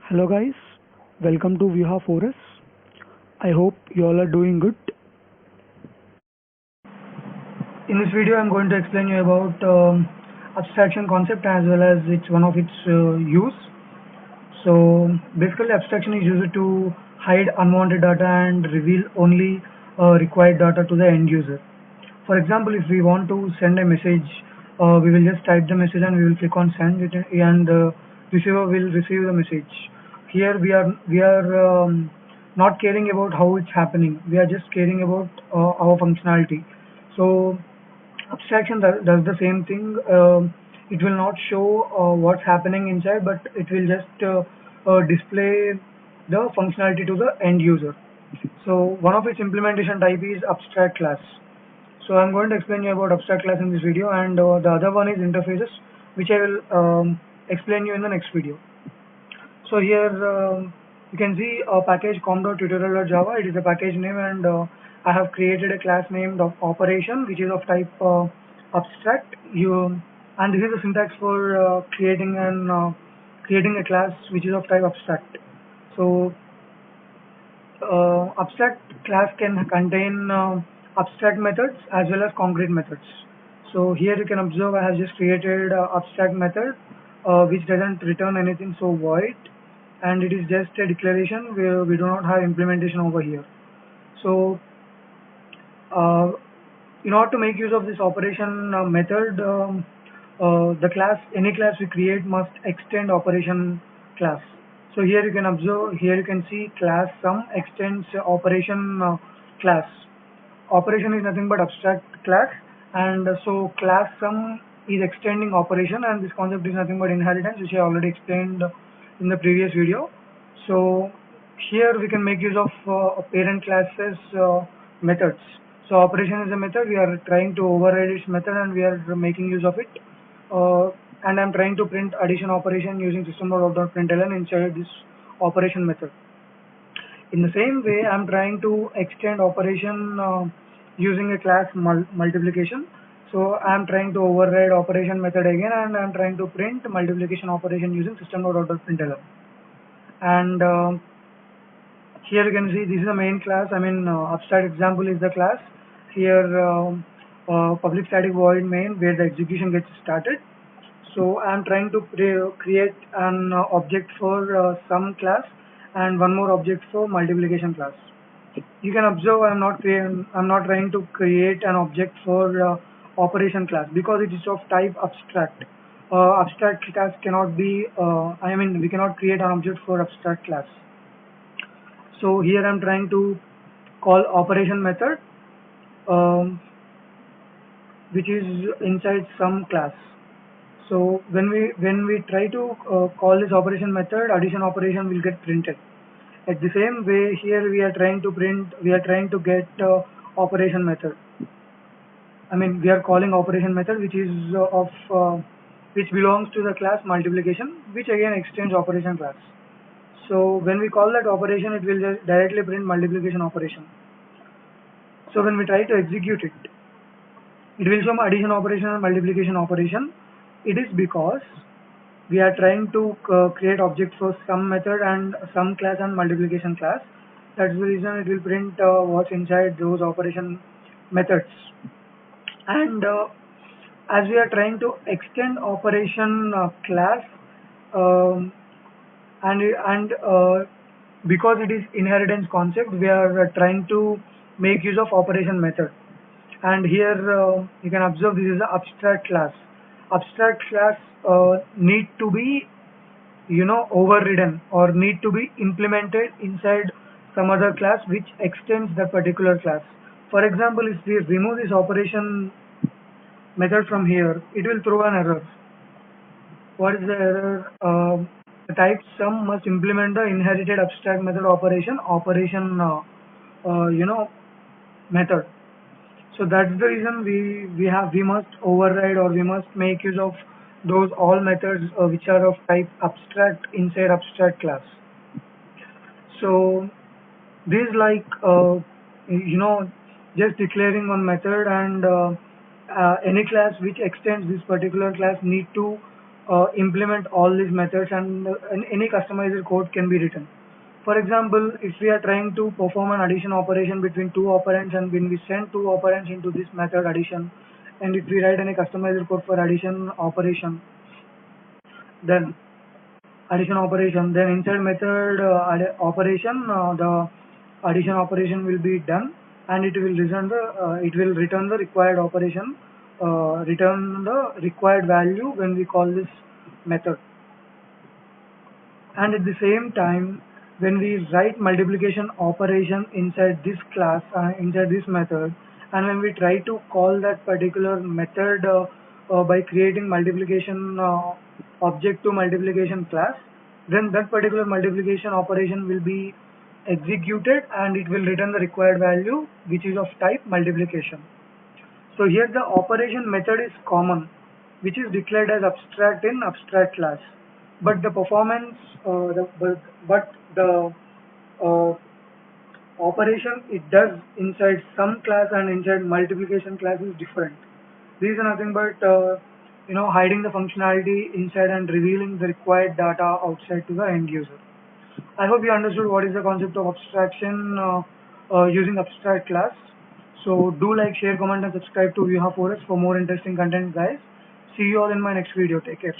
Hello guys, welcome to Viha Forest. I hope you all are doing good. In this video, I'm going to explain you about abstraction concept as well as one of its use. So basically, abstraction is used to hide unwanted data and reveal only required data to the end user. For example, if we want to send a message, we will just type the message and we will click on send it, and the receiver will receive the message. Here we are not caring about how it's happening. We are just caring about our functionality. So abstraction does the same thing. It will not show what's happening inside, but it will just display the functionality to the end user. So one of its implementation type is abstract class. So I'm going to explain you about abstract class in this video, and the other one is interfaces, which I will explain you in the next video. So here you can see a package com.tutorial.java. It is a package name, and I have created a class named of operation, which is of type abstract. And this is the syntax for creating a class which is of type abstract. So abstract class can contain abstract methods as well as concrete methods. So here you can observe I have just created abstract method which doesn't return anything, so void, and it is just a declaration where we do not have implementation over here. So in order to make use of this operation method, any class we create must extend operation class. So here you can observe, here you can see class sum extends operation class. Operation is nothing but abstract class, and so class sum is extending operation, and this concept is nothing but inheritance, which I already explained in the previous video. So here we can make use of parent classes methods. So operation is a method. We are trying to override its method, and we are making use of it. And I'm trying to print addition operation using system.out.println inside this operation method. In the same way, I'm trying to extend operation using a class multiplication. So I'm trying to override operation method again, and I'm trying to print multiplication operation using system.out.println. And here you can see this is the main class. I mean, abstract example is the class. Here public static void main, where the execution gets started. So I'm trying to create an object for sum class and one more object for multiplication class. You can observe I'm not trying to create an object for operation class because it is of type abstract. Abstract class cannot be we cannot create an object for abstract class. So here I'm trying to call operation method which is inside sum class. So when we try to call this operation method, addition operation will get printed. At the same way, here we are trying to get operation method. I mean, we are calling operation method which is which belongs to the class multiplication, which again extends operation class. So when we call that operation, it will just directly print multiplication operation. So when we try to execute it, it will show addition operation and multiplication operation. It is because we are trying to create objects for sum method and sum class and multiplication class. That's the reason it will print what's inside those operation methods. And as we are trying to extend operation class, and because it is inheritance concept, we are trying to make use of operation method. And here you can observe this is the abstract class. Abstract class need to be overridden or need to be implemented inside some other class which extends that particular class. For example, if we remove this operation method from here, it will throw an error. What is the error? The type sum must implement the inherited abstract method operation method. So that's the reason we must override or we must make use of those all methods which are of type abstract inside abstract class. So this is like just declaring one method, and any class which extends this particular class need to implement all these methods, and any customized code can be written. For example, if we are trying to perform an addition operation between two operands, and when we send two operands into this method addition, and if we write any customized code for addition operation, then then inside method operation, the addition operation will be done, and it will return the required operation, return the required value when we call this method. And at the same time, when we write multiplication operation inside this class, inside this method, and when we try to call that particular method by creating multiplication object to multiplication class, then that particular multiplication operation will be executed, and it will return the required value, which is of type multiplication. So here the operation method is common, which is declared as abstract in abstract class. But the performance, but the uh, operation it does inside some class and inside multiplication class is different. These are nothing but hiding the functionality inside and revealing the required data outside to the end user. I hope you understood what is the concept of abstraction using abstract class. So do like, share, comment, and subscribe to Viha Forest for more interesting content, guys. See you all in my next video. Take care.